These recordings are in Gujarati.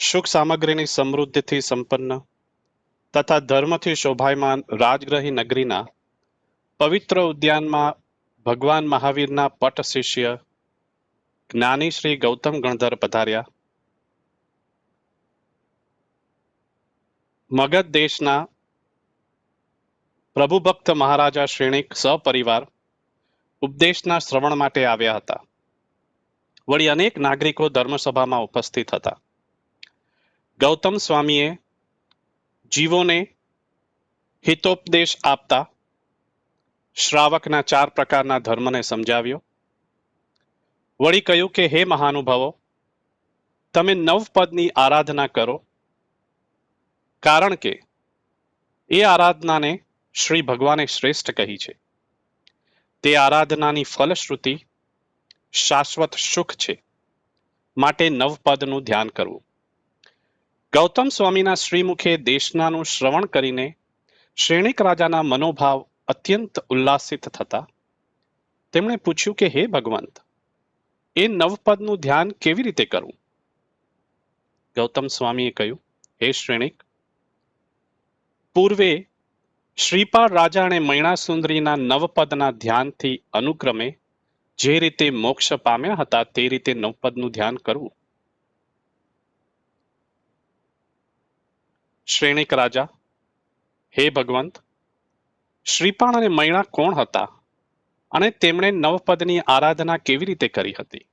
સુખ સામગ્રીની સમૃદ્ધિથી સંપન્ન તથા ધર્મથી શોભાયમાન રાજગ્રહી નગરીના પવિત્ર ઉદ્યાનમાં ભગવાન મહાવીરના પટ શિષ્ય જ્ઞાની શ્રી ગૌતમ ગણધર પધાર્યા. મગધ દેશના પ્રભુભક્ત મહારાજા શ્રેણીક સપરિવાર ઉપદેશના શ્રવણ માટે આવ્યા હતા. વળી અનેક નાગરિકો ધર્મસભામાં ઉપસ્થિત હતા. ગૌતમ સ્વામીએ જીવોને હિતોપદેશ આપતા શ્રાવકના 4 પ્રકારના ધર્મને સમજાવ્યો. વળી કહ્યું કે હે મહાનુભાવો, તમે નવપદની આરાધના કરો, કારણ કે એ આરાધનાને શ્રી ભગવાને શ્રેષ્ઠ કહી છે. તે આરાધનાની ફલશ્રુતિ શાશ્વત સુખ છે. માટે નવપદનું ધ્યાન કરવું. ગૌતમ સ્વામીના શ્રીમુખે દેશનાનું શ્રવણ કરીને શ્રેણિક રાજાના મનોભાવ અત્યંત ઉલ્લાસિત થતા તેમણે પૂછ્યું કે હે ભગવંત, એ નવપદનું ધ્યાન કેવી રીતે કરવું? ગૌતમ સ્વામીએ કહ્યું, હે શ્રેણિક, પૂર્વે શ્રીપાળ રાજા અને મૈણા સુંદરીના નવપદના ધ્યાનથી અનુક્રમે જે રીતે મોક્ષ પામ્યા હતા તે રીતે નવપદનું ધ્યાન કરવું. શ્રેણિક રાજા, હે ભગવંત, શ્રીપાળ અને મૈણા કોણ હતા અને તેમણે નવપદની આરાધના કેવી રીતે કરી હતી?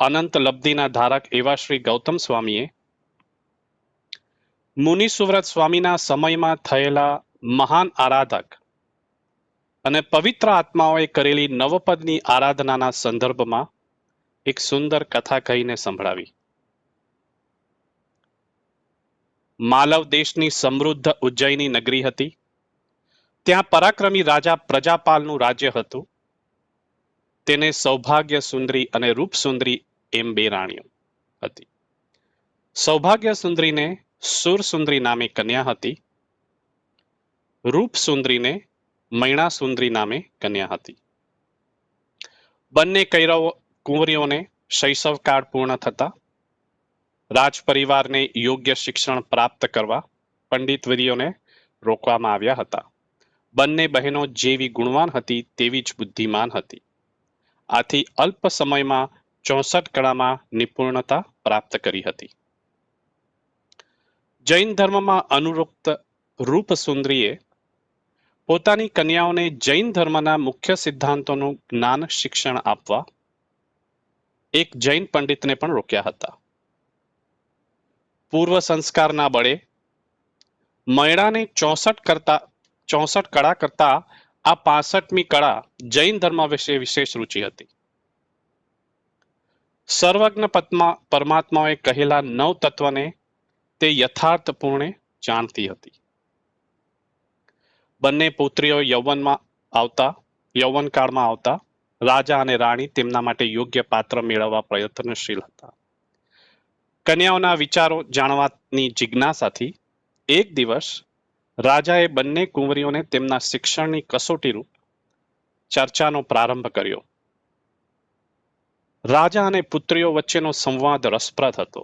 અનંત લબ્ધિના ધારક એવા શ્રી ગૌતમ સ્વામીએ મુનિ સુવ્રત સ્વામીના સમયમાં થયેલા મહાન આરાધક અને પવિત્ર આત્માઓએ કરેલી નવપદની આરાધનાના સંદર્ભમાં એક સુંદર કથા કહીને સંભળાવી. માલવ દેશની સમૃદ્ધ ઉજ્જૈની નગરી હતી. ત્યાં પરાક્રમી રાજા પ્રજાપાલનું રાજ્ય હતું. તેને સૌભાગ્ય સુંદરી અને રૂપ સુંદરી એમ 2 રાણીઓ હતી. સૌભાગ્ય સુંદરીને સુર સુંદરી નામે કન્યા હતી. રૂપ સુંદરીને મૈણા સુંદરી નામે કન્યા હતી. બંને કુંવરીઓને શૈશવકાળ પૂર્ણ થતા રાજ પરિવારને યોગ્ય શિક્ષણ પ્રાપ્ત કરવા પંડિતવર્યોને રોકવામાં આવ્યા હતા. બંને બહેનો જેવી ગુણવાન હતી તેવી જ બુદ્ધિમાન હતી. આથી અલ્પ સમયમાં 64 કળામાં નિપુણતા પ્રાપ્ત કરી હતી. જૈન ધર્મમાં અનુરક્ત રૂપ સુંદરીએ પોતાની કન્યાઓને જૈન ધર્મના મુખ્ય સિદ્ધાંતોનું જ્ઞાન શિક્ષણ આપવા એક જૈન પંડિતને પણ રોક્યા હતા. પૂર્વ સંસ્કારના બળે મૈણાને 64 કળા કરતા આ 65મી કળા જૈન ધર્મ વિશે વિશેષ રુચિ હતી. સર્વજ્ઞ પરમાત્માએ કહેલા 9 તત્વને તે યથાર્થપૂર્ણે જાણતી હતી. બંને પુત્રીઓ યૌવનકાળમાં આવતા રાજા અને રાણી તેમના માટે યોગ્ય પાત્ર મેળવવા પ્રયત્નશીલ હતા. કન્યાઓના વિચારો જાણવાની જિજ્ઞાસાથી એક દિવસ રાજાએ બંને કુંવરીઓને તેમના શિક્ષણની કસોટી રૂપ ચર્ચાનો પ્રારંભ કર્યો. રાજા અને પુત્રીઓ વચ્ચેનો સંવાદ રસપ્રદ હતો.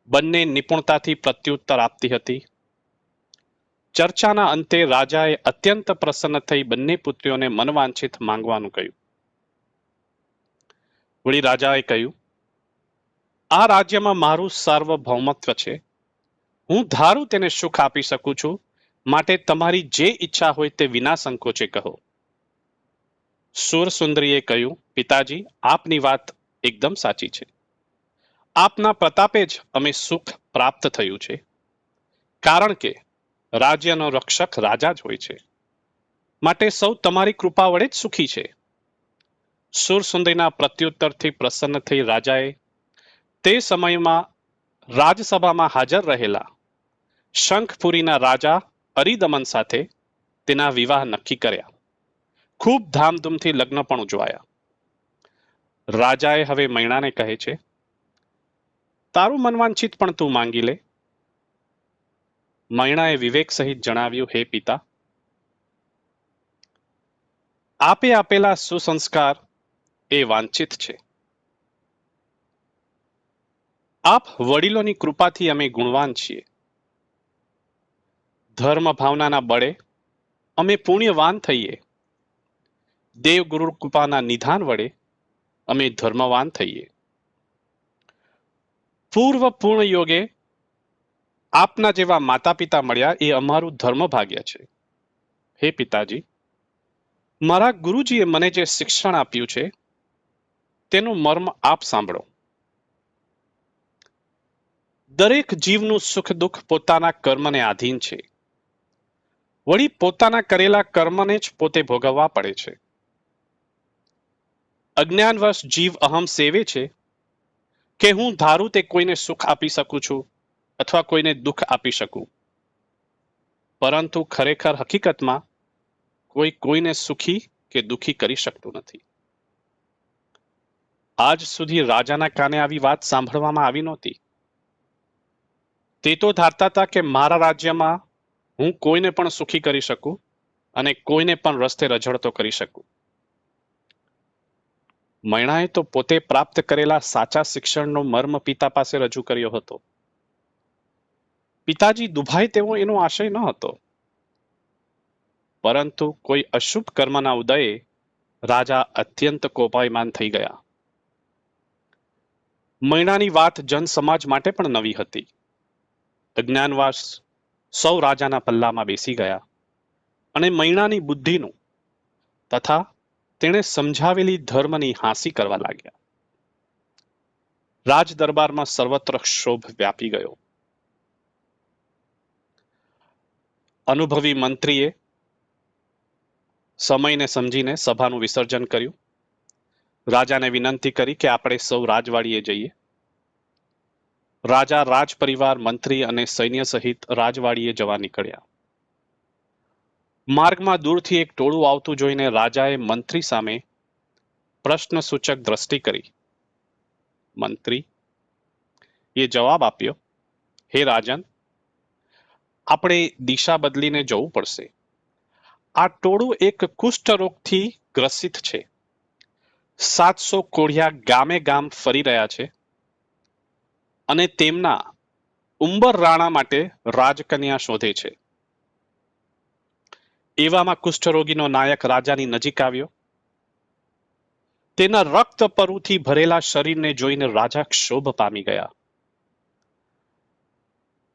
બંને નિપુણતાથી પ્રત્યુત્તર આપતી હતી. ચર્ચાના અંતે રાજાએ અત્યંત પ્રસન્ન થઈ બંને પુત્રીઓને મનવાંછિત માંગવાનું કહ્યું. વળી રાજાએ કહ્યું, આ રાજ્યમાં મારું સાર્વભૌમત્વ છે. હું ધારું તેને સુખ આપી શકું છું. માટે તમારી જે ઈચ્છા હોય તે વિના સંકોચે કહો. સુર સુંદરીએ કહ્યું, પિતાજી, આપની વાત એકદમ સાચી છે. આપના પ્રતાપે જ અમે સુખ પ્રાપ્ત થયું છે. કારણ કે રાજ્યનો રક્ષક રાજા જ હોય છે. માટે સૌ તમારી કૃપા વડે જ સુખી છે. સુરસુંદરીના પ્રત્યુત્તરથી પ્રસન્ન થઈ રાજાએ તે સમયમાં રાજસભામાં હાજર રહેલા શંખપુરીના રાજા અરિદમન સાથે તેના વિવાહ નક્કી કર્યા. ખૂબ ધામધૂમથી લગ્ન પણ ઉજવાયા. રાજાએ હવે મૈણાને કહે છે, તારું મનવાંછિત પણ તું માંગી લે. મૈણાએ વિવેક સહિત જણાવ્યું, હે પિતા, આપે આપેલા સુસંસ્કાર એ વાંછિત છે. આપ વડીલોની કૃપાથી અમે ગુણવાન છીએ. ધર્મ ભાવનાના બળે અમે પુણ્યવાન થઈએ. દેવ ગુરુ કૃપાના નિધાન વડે અમે ધર્મવાન થઈએ. પૂર્વ પૂર્ણ યોગે આપના જેવા માતા પિતા મળ્યા એ અમારું ધર્મ ભાગ્ય છે. હે પિતાજી, મારા ગુરુજીએ મને જે શિક્ષણ આપ્યું છે તેનું મર્મ આપ સાંભળો. દરેક જીવનું સુખ દુઃખ પોતાના કર્મને આધીન છે. વળી પોતાના કરેલા કર્મને જ પોતે ભોગવવા પડે છે. અજ્ઞાનવશ જીવ અહમ સેવે છે કે હું ધારું તે કોઈને સુખ આપી શકું છું અથવા કોઈને દુઃખ આપી શકું, પરંતુ ખરેખર હકીકતમાં કોઈ કોઈને સુખી કે દુઃખી કરી શકતું નથી. આજ સુધી રાજાના કાને આવી વાત સાંભળવામાં આવી નહોતી. તે તો ધારતા હતા કે મારા રાજ્યમાં હું કોઈને પણ સુખી કરી શકું અને કોઈને પણ રસ્તે રઝળતો કરી શકું. મૈણાએ તો પોતે પ્રાપ્ત કરેલા સાચા શિક્ષણનો મર્મ પિતા પાસે રજૂ કર્યો હતો. પિતાજી દુભાય તેવો એનો આશય ન હતો, પરંતુ કોઈ અશુભ કર્મના ઉદયે રાજા અત્યંત કોપાયમાન થઈ ગયા. મૈણાની વાત જન સમાજ માટે પણ નવી હતી. અજ્ઞાનવાસ સૌ રાજાના પલ્લામાં બેસી ગયા અને મૈણાની બુદ્ધિનું તથા તેણે સમજાવેલી ધર્મની હાંસી કરવા લાગ્યા. રાજ દરબારમાં સર્વત્ર ક્ષોભ વ્યાપી ગયો. અનુભવી મંત્રીએ સમયને સમજીને સભાનું વિસર્જન કર્યું. રાજાને વિનંતી કરી કે આપણે સૌ રાજવાડીએ જઈએ. રાજા રાજ પરિવાર, મંત્રી અને સૈન્ય સહિત રાજવાડીએ જવા નીકળ્યા. માર્ગમાં દૂરથી એક ટોળું આવતું જોઈને રાજાએ મંત્રી સામે પ્રશ્નસૂચક દ્રષ્ટિ કરી. મંત્રી એ જવાબ આપ્યો, હે રાજન, આપણે દિશા બદલીને જવું પડશે. આ ટોળું એક કુષ્ઠરોગથી ગ્રસિત છે. 700 કોઢિયા ગામે ગામ ફરી રહ્યા છે અને તેમના ઉંબર રાણા માટે રાજકન્યા શોધે છે. એવામાં કુષ્ઠરોગીનો નાયક રાજાની નજીક આવ્યો. તેના રક્ત પરુથી ભરેલા શરીરને જોઈને રાજા ક્ષોભ પામી ગયા.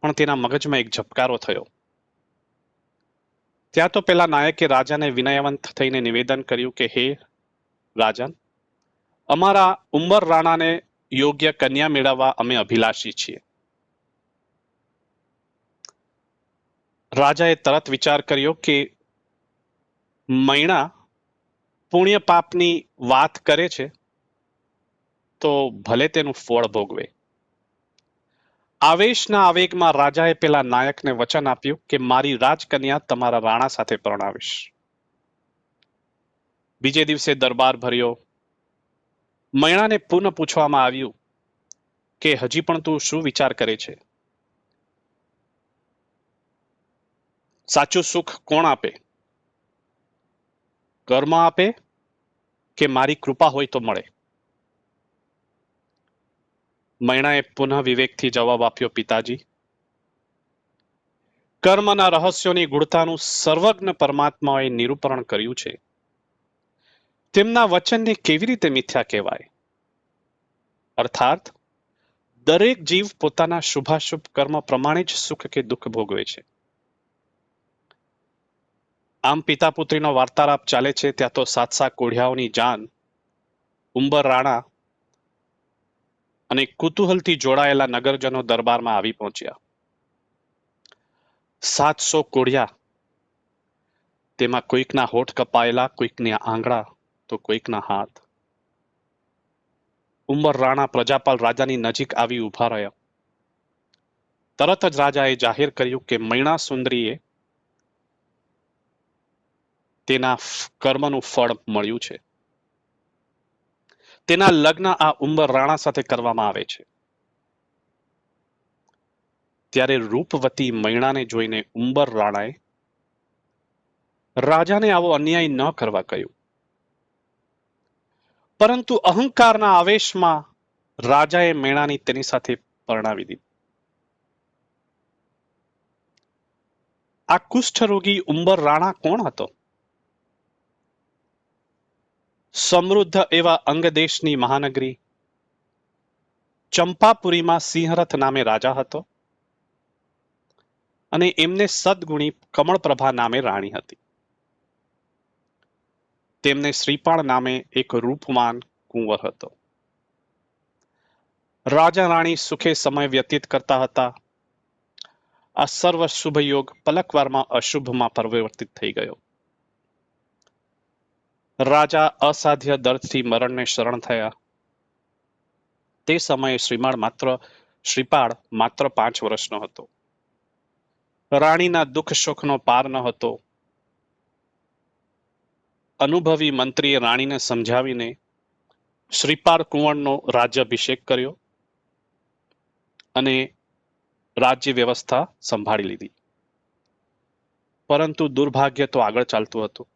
પણ તેના મગજમાં એક ઝબકારો થયો. ત્યાં તો પેલા નાયકે રાજાને વિનયવંત થઈને નિવેદન કર્યું કે હે રાજન, અમારા ઉંબર રાણાને યોગ્ય કન્યા મેળવવા અમે અભિલાષી છીએ. રાજાએ તરત વિચાર કર્યો કે મૈણા પુણ્ય પાપની વાત કરે છે તો ભલે તેનું ફળ ભોગવે. આવેશના આવેગમાં રાજાએ પેલા નાયકને વચન આપ્યું કે મારી રાજકન્યા તમારા રાણા સાથે પરણાવીશ. બીજે દિવસે દરબાર ભર્યો. મૈણાને પુનઃ પૂછવામાં આવ્યું કે હજી પણ તું શું વિચાર કરે છે? સાચું સુખ કોણ આપે? કર્મ આપે કે મારી કૃપા હોય તો મળે? મૈણાએ પુનઃ વિવેકથી જવાબ આપ્યો, પિતાજી, કર્મના રહસ્યોની ગૂઢતાનું સર્વજ્ઞ પરમાત્માએ નિરૂપણ કર્યું છે. તેમના વચનને કેવી રીતે મિથ્યા કહેવાય? અર્થાત દરેક જીવ પોતાના શુભાશુભ કર્મ પ્રમાણે જ સુખ કે દુઃખ ભોગવે છે. આમ પિતા પુત્રીનો વાર્તાલાપ ચાલે છે ત્યાં તો 7 કોઢિયાઓની જાન ઉંબર રાણા અને કુતૂહલથી જોડાયેલા નગરજનો દરબારમાં આવી પહોંચ્યા. 700 કોઢિયા, તેમાં કોઈકના હોઠ કપાયેલા, કોઈકના આંગળા તો કોઈકના હાથ. ઉંબર રાણા પ્રજાપાલ રાજાની નજીક આવી ઊભા રહ્યા. તરત જ રાજાએ જાહેર કર્યું કે મૈણા સુંદરીએ તેના કર્મનું ફળ મળ્યું છે. તેના લગ્ન આ ઉંબર રાણા સાથે કરવામાં આવે છે. ત્યારે રૂપવતી મૈણાને જોઈને ઉંબર રાણાએ રાજાને આવો અન્યાય ન કરવા કહ્યું. પરંતુ અહંકારના આવેશમાં રાજાએ મૈણાની તેની સાથે પરણાવી દીધી. આ કુષ્ઠરોગી ઉંબર રાણા કોણ હતો? સમૃદ્ધ એવા અંગદેશની મહાનગરી ચંપાપુરીમાં સિંહરથ નામે રાજા હતો અને એમને સદગુણી કમળપ્રભા નામે રાણી હતી. તેમને શ્રીપાળ નામે એક રૂપવાન કુંવર હતો. રાજા રાણી સુખે સમય વ્યતીત કરતા હતા. આ સર્વ શુભ યોગ પલકવારમાં અશુભમાં પરિવર્તિત થઈ ગયો. રાજા અસાધ્ય દર્દથી મરણને શરણ થયા. તે સમયે શ્રીપાળ માત્ર 5 વર્ષનો હતો. રાણીના દુઃખ શોકનો પાર ન હતો. અનુભવી મંત્રીએ રાણીને સમજાવીને શ્રીપાળ કુંવરનો રાજ્યાભિષેક કર્યો અને રાજ્ય વ્યવસ્થા સંભાળી લીધી. પરંતુ દુર્ભાગ્ય તો આગળ ચાલતું હતું.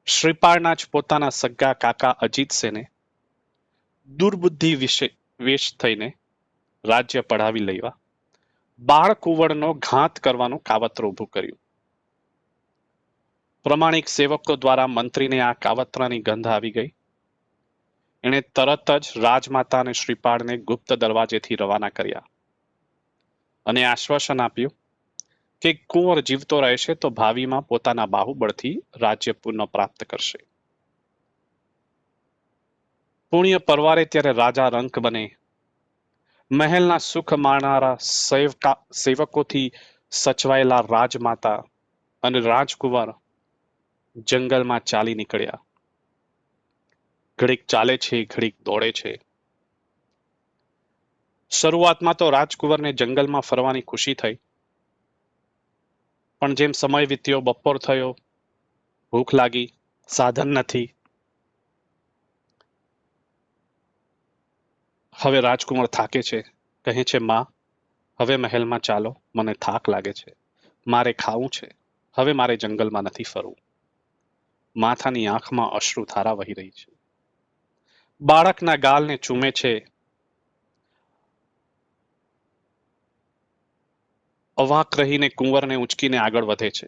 શ્રીપાળના જ પોતાના સગા કાકા અજીતસેને દુર્બુદ્ધિ વેશ થઈને રાજ્ય પડાવી લેવા બાળ કુંવરનો ઘાત કરવાનું કાવતરું ઊભું કર્યું. પ્રમાણિક સેવકો દ્વારા મંત્રીને આ કાવતરાની ગંધ આવી ગઈ. એણે તરત જ રાજમાતા અને શ્રીપાળને ગુપ્ત દરવાજેથી રવાના કર્યા અને આશ્વાસન આપ્યું કે કુંવર જીવતો રહેશે તો ભાવિમાં પોતાના બાહુબળથી રાજ્ય પુનઃ પ્રાપ્ત કરશે. પુણ્ય પરવારે ત્યારે રાજા રંક બને. મહેલના સુખ માણનારા સેવકોથી સચવાયેલા રાજમાતા અને રાજકુંવર જંગલમાં ચાલી નીકળ્યા. ઘડીક ચાલે છે, ઘડીક દોડે છે. શરૂઆતમાં તો રાજકુંવરને જંગલમાં ફરવાની ખુશી થઈ, પણ જેમ સમય વીત્યો, બપોર થયો, ભૂખ લાગી, સાધન નથી. હવે રાજકુમાર થાકે છે. કહે છે, માં, હવે મહેલમાં ચાલો, મને થાક લાગે છે, મારે ખાવું છે, હવે મારે જંગલમાં નથી ફરવું. માથાની આંખમાં અશ્રુ ધારા વહી રહી છે. બાળકના ગાલને ચૂમે છે. અવાક રહીને કુંવરને ઉંચકીને આગળ વધે છે.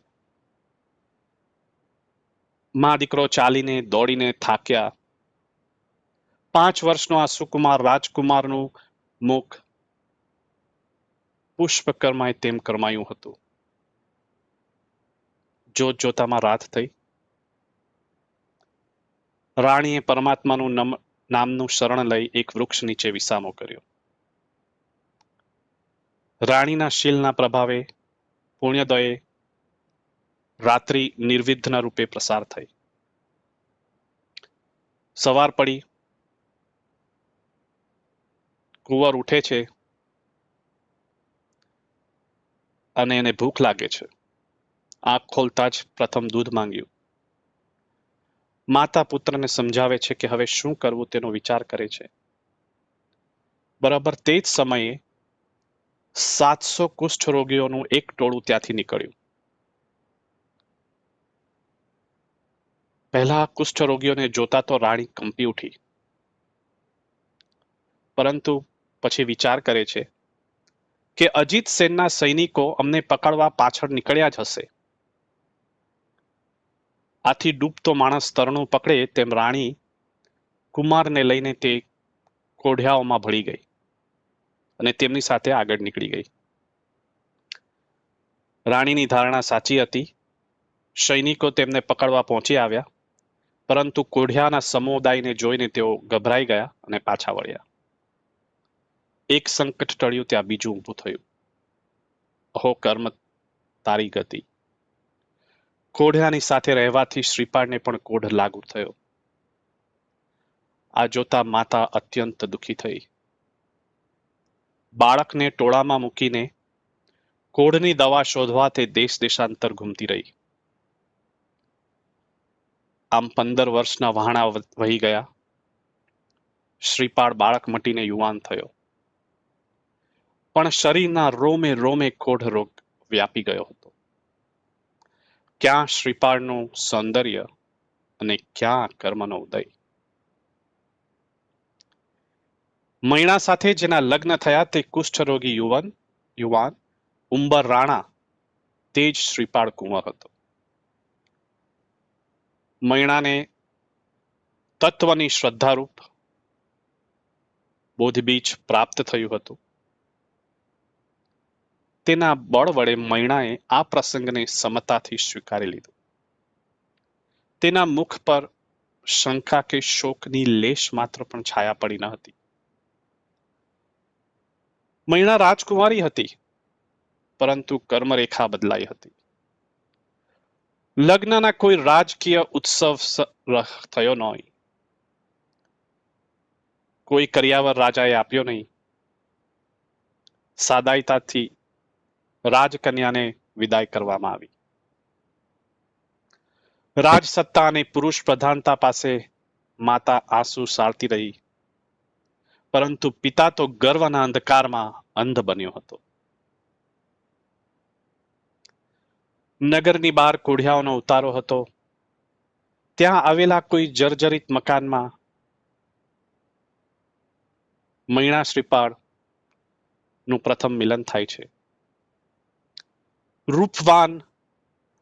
મા દીકરો ચાલીને દોડીને થાક્યા. 5 વર્ષનો આ સુકુમાર રાજકુમારનું મુખ પુષ્પકર્માએ તેમ કરમાયું હતું. જોત જોતામાં રાત થઈ. રાણીએ પરમાત્માનું નામનું શરણ લઈ એક વૃક્ષ નીચે વિસામો કર્યો. રાણીના શીલના પ્રભાવે પુણ્યદયે રાત્રિ નિર્વિઘ્ન રૂપે પ્રસાર થઈ. સવાર પડી. કુંવર ઉઠે છે અને એને ભૂખ લાગે છે. આંખ ખોલતા જ પ્રથમ દૂધ માંગ્યું. માતા પુત્રને સમજાવે છે કે હવે શું કરવું તેનો વિચાર કરે છે. બરાબર તે જ સમયે 700 કુષ્ઠ રોગીઓનું એક ટોળું ત્યાંથી નીકળ્યું. પહેલા કુષ્ઠ રોગીઓને જોતા તો રાણી કંપી ઉઠી, પરંતુ પછી વિચાર કરે છે કે અજીત સેનના સૈનિકો અમને પકડવા પાછળ નીકળ્યા જ હશે. આથી ડૂબતો માણસ તરણું પકડે તેમ રાણી કુમારને લઈને તે કોઢિયાઓમાં ભળી ગઈ અને તેમની સાથે આગળ નીકળી ગઈ. રાણીની ધારણા સાચી હતી. સૈનિકો તેમને પકડવા પહોંચી આવ્યા, પરંતુ કોઢિયાના સમુદાયને જોઈને તેઓ ગભરાઈ ગયા અને પાછા વળ્યા. એક સંકટ ટળ્યું ત્યાં બીજું ઊભું થયું. અહો કર્મ તારી ગતિ. કોઢિયાની સાથે રહેવાથી શ્રીપાળને પણ કોઢ લાગુ થયો. આ જોતા માતા અત્યંત દુઃખી થઈ. બાળકને ટોળામાં મૂકીને કોઢની દવા શોધવા તે દેશ દેશાંતર ઘૂમતી રહી. આમ 15 વર્ષના વહાણા વહી ગયા. શ્રીપાળ બાળક મટીને યુવાન થયો, પણ શરીરના રોમે રોમે કોઢ રોગ વ્યાપી ગયો હતો. ક્યાં શ્રીપાળનું સૌંદર્ય અને ક્યાં કર્મનો ઉદય. મૈણા સાથે જેના લગ્ન થયા તે કુષ્ઠરોગી યુવાન ઉંબર રાણા તે જ શ્રીપાળ કુંવર હતો. મૈણાને તત્વની શ્રદ્ધારૂપ બોધિબીજ પ્રાપ્ત થયું હતું. તેના બળ વડે મૈણાએ આ પ્રસંગને સમતાથી સ્વીકારી લીધો. તેના મુખ પર શંકા કે શોકની લેશ માત્ર પણ છાયા પડી ન હતી. મૈણા રાજકુમારી હતી, પરંતુ કર્મરેખા બદલાઈ હતી. લગ્નના કોઈ રાજકીય ઉત્સવ થયો ન હોય. કોઈ કરિયાવર રાજાએ આપ્યો નહીં. સાદાઈતાથી રાજકન્યાને વિદાય કરવામાં આવી. રાજસત્તા અને પુરુષ પ્રધાનતા પાસે માતા આંસુ સારતી રહી, પરંતુ પિતા તો ગર્વના અંધકારમાં અંધ બન્યો હતો. નગરની બહાર કોઢિયાઓનો ઉતારો હતો. ત્યાં આવેલા કોઈ જર્જરિત મકાનમાં મૈણા શ્રીપાળ નું પ્રથમ મિલન થાય છે. રૂપવાન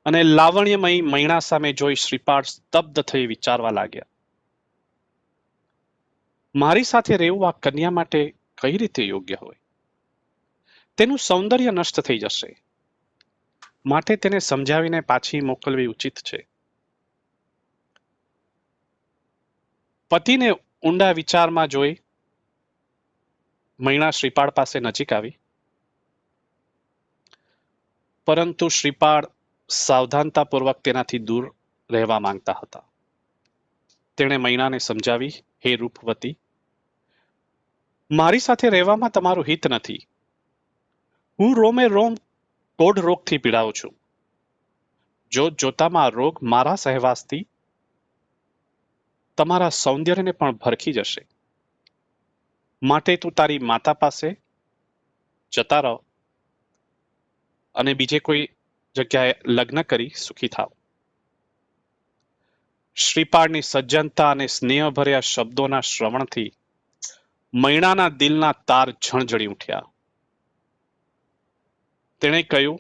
અને લાવણ્યમયી મૈણા સામે જોઈ શ્રીપાળ સ્તબ્ધ થઈ વિચારવા લાગ્યા. મારી સાથે રહેવું આ કન્યા માટે કઈ રીતે યોગ્ય હોય? તેનું સૌંદર્ય નષ્ટ થઈ જશે, માટે તેને સમજાવીને પાછી મોકલવી ઉચિત છે. પતિને ઊંડા વિચારમાં જોઈ મૈણા શ્રીપાળ પાસે નજીક આવી, પરંતુ શ્રીપાળ સાવધાનતાપૂર્વક તેનાથી દૂર રહેવા માંગતા હતા. તેણે મૈણાને સમજાવી, હે રૂપવતી, મારી સાથે રહેવામાં તમારું હિત નથી. હું રોમે રોમ કોઢ રોગથી પીડાઉં છું. જોત જોતામાં રોગ મારા સહવાસથી તમારા સૌંદર્યને પણ ભરખી જશે. માટે તું તારી માતા પાસે જતા રહો અને બીજે કોઈ જગ્યાએ લગ્ન કરી સુખી થાવ. શ્રીપાળની સજ્જનતા અને સ્નેહભર્યા શબ્દોના શ્રવણથી મૈણાના દિલના તાર ઝણઝણી ઉઠ્યા. તેણે કહ્યું,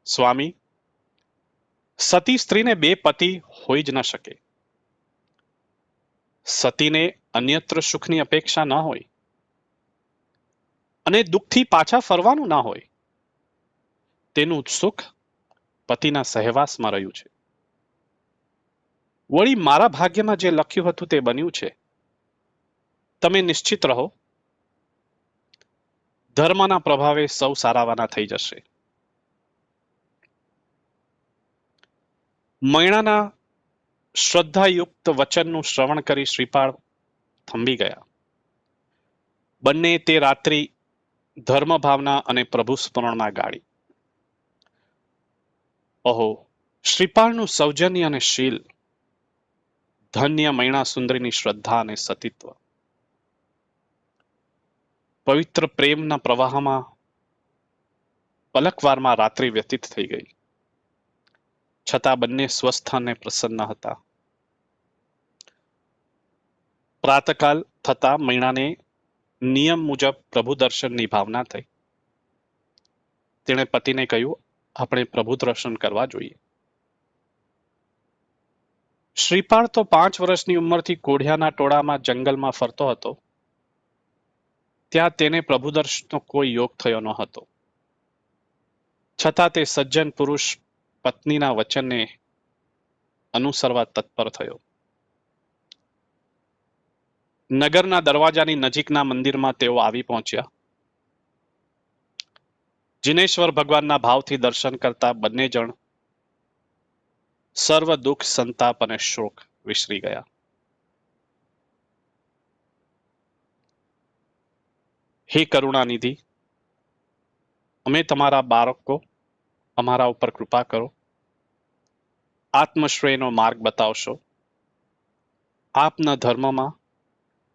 સ્વામી, સતી સ્ત્રીને બે પતિ હોઈ જ ન શકે. સતીને અન્યત્ર સુખની અપેક્ષા ન હોય અને દુઃખથી પાછા ફરવાનું ના હોય. તેનું સુખ પતિના સહવાસમાં રહ્યું છે. વળી મારા ભાગ્યમાં જે લખ્યું હતું તે બન્યું છે. તમે નિશ્ચિત રહો, ધર્મના પ્રભાવે સૌ સારાવાના થઈ જશે. મૈણાના શ્રદ્ધાયુક્ત વચનનું શ્રવણ કરી શ્રીપાળ થંભી ગયા. બંને તે રાત્રિ ધર્મ ભાવના અને પ્રભુ સ્મરણમાં ગાળી. ઓહો, શ્રીપાળનું સૌજન્ય અને શીલ, ધન્ય મૈણા સુંદરીની શ્રદ્ધા અને સતીત્વ. પવિત્ર પ્રેમના પ્રવાહમાં પલકવારમાં રાત્રિ વ્યતીત થઈ ગઈ. છતાં બંને સ્વસ્થ અને પ્રસન્ન હતા. પ્રાતકાલ થતા મૈણાને નિયમ મુજબ પ્રભુ દર્શનની ભાવના થઈ. તેણે પતિને કહ્યું, આપણે પ્રભુ દર્શન કરવા જોઈએ. શ્રીપાળ તો 5 વર્ષની ઉંમરથી કોઢિયાના ટોળામાં જંગલમાં ફરતો હતો. ત્યાં તેને પ્રભુ દર્શનનો કોઈ યોગ થયો ન હતો. છતાં તે સજ્જન પુરુષ પત્નીના વચનને અનુસરવા તત્પર થયો. નગરના દરવાજાની નજીકના મંદિરમાં તેઓ આવી પહોંચ્યા. જિનેશ્વર ભગવાનના ભાવથી દર્શન કરતા બંને જણ સર્વ દુઃખ, સંતાપ અને શોક વિસરી ગયા. હે કરુણાનિધિ, અમે તમારા બાળકો, અમારા ઉપર કૃપા કરો. આત્મશ્રેયનો માર્ગ બતાવશો. આપના ધર્મમાં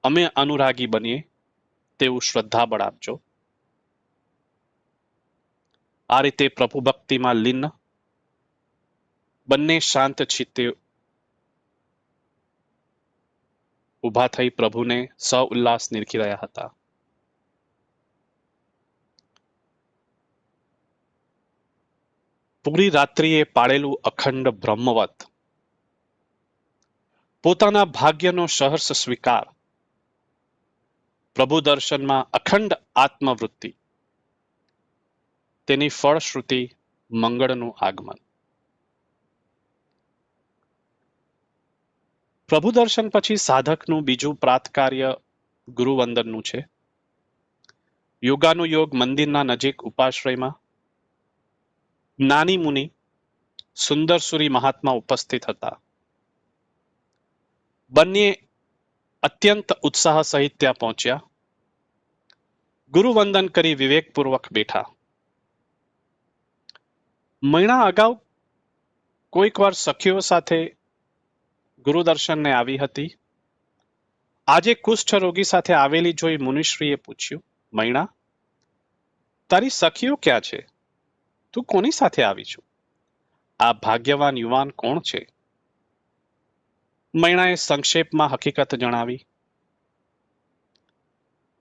અમે અનુરાગી બનીએ તેવું શ્રદ્ધાબળ આપજો. આ રીતે પ્રભુ ભક્તિમાં લીન બંને શાંત ચિત્તે ઊભા થઈ પ્રભુને સઉલ્લાસ નિરખી રહ્યા હતા. પૂરી રાત્રિએ પાળેલું અખંડ બ્રહ્મવત પોતાના ભાગ્યનો સહર્ષ સ્વીકાર, પ્રભુ દર્શનમાં અખંડ આત્મવૃત્તિ, તેની ફળશ્રુતિ મંગળનું આગમન. પ્રભુ દર્શન પછી સાધકનું બીજું પ્રાતકાર્ય ગુરુવંદનનું છે. યોગાનુયોગ મંદિરના નજીક ઉપાશ્રયમાં જ્ઞાની મુનિ સુંદરસુરી મહાત્મા ઉપસ્થિત હતા. બંને અત્યંત ઉત્સાહ સહિત ત્યાં પહોંચ્યા. ગુરુવંદન કરી વિવેકપૂર્વક બેઠા. મહિના અગાઉ કોઈક વાર સખીઓ સાથે ગુરુદર્શનને આવી હતી. આજે કુષ્ઠ રોગી સાથે આવેલી જોઈ મુનિશ્રીએ પૂછ્યું, મૈણા, તારી સખીઓ ક્યાં છે? તું કોની સાથે આવી છું? આ ભાગ્યવાન યુવાન કોણ છે? મૈણાએ સંક્ષેપમાં હકીકત જણાવી.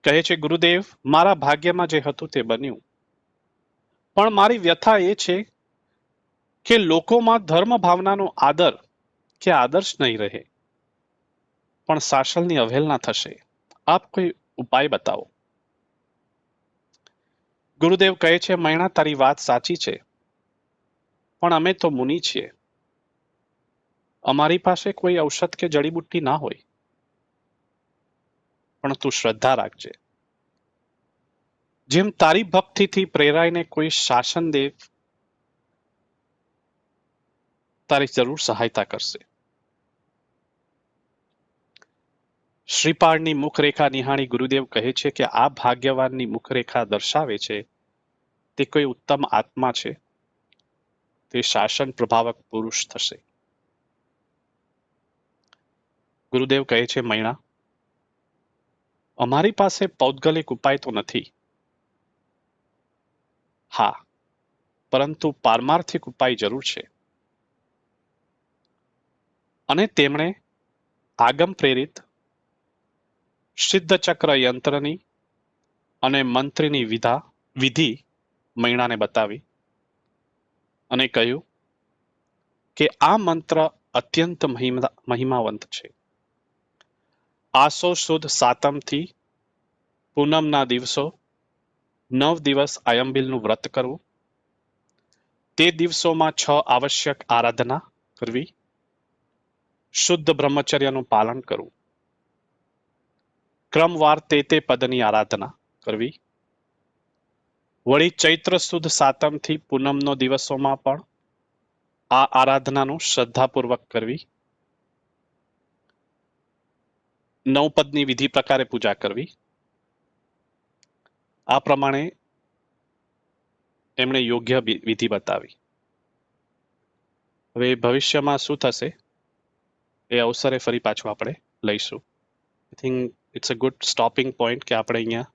કહે છે, ગુરુદેવ, મારા ભાગ્યમાં જે હતું તે બન્યું, પણ મારી વ્યથા એ છે કે લોકોમાં ધર્મ ભાવનાનો આદર કે આદર્શ નહીં રહે, પણ શાસનની અવહેલના થશે. આપ કોઈ ઉપાય બતાવો. ગુરુદેવ કહે છે, મૈણા, તારી વાત સાચી છે, પણ અમે તો મુનિ છીએ. અમારી પાસે કોઈ ઔષધ કે જડીબુટ્ટી ના હોય, પણ તું શ્રદ્ધા રાખજે. જેમ તારી ભક્તિથી પ્રેરાઈને કોઈ શાસન દેવ તારી જરૂર સહાયતા કરશે. શ્રીપાળની મુખરેખા નિહાળી ગુરુદેવ કહે છે કે આ ભાગ્યવાનની મુખરેખા દર્શાવે છે તે કોઈ ઉત્તમ આત્મા છે. તે શાસન પ્રભાવક પુરુષ થશે. ગુરુદેવ કહે છે, મૈણા, અમારી પાસે પૌદ્ગલિક ઉપાય તો નથી. હા, પરંતુ પારમાર્થિક ઉપાય જરૂર છે. અને તેમણે આગમ પ્રેરિત સિદ્ધચક્ર યંત્રની અને મંત્રીની વિધિ મૈણાને બતાવી અને કહ્યું કે આ મંત્ર અત્યંત મહિમાવંત છે. આસો સુદ સાતમથી પૂનમના દિવસો 9 દિવસ આયંબિલનું વ્રત કરવું. તે દિવસોમાં 6 આવશ્યક આરાધના કરવી. શુદ્ધ બ્રહ્મચર્યનું પાલન કરવું. ક્રમવાર તે પદની આરાધના કરવી. વળી ચૈત્ર સુદ સાતમથી પૂનમનો દિવસોમાં પણ આ આરાધનાનું શ્રદ્ધાપૂર્વક કરવી. 9 પદની વિધિ પ્રકારે પૂજા કરવી. આ પ્રમાણે એમણે યોગ્ય વિધિ બતાવી. હવે ભવિષ્યમાં શું થશે એ અવસરે ફરી પાછું આપણે લઈશું. I think it's a good stopping point કે આપણે અહીંયા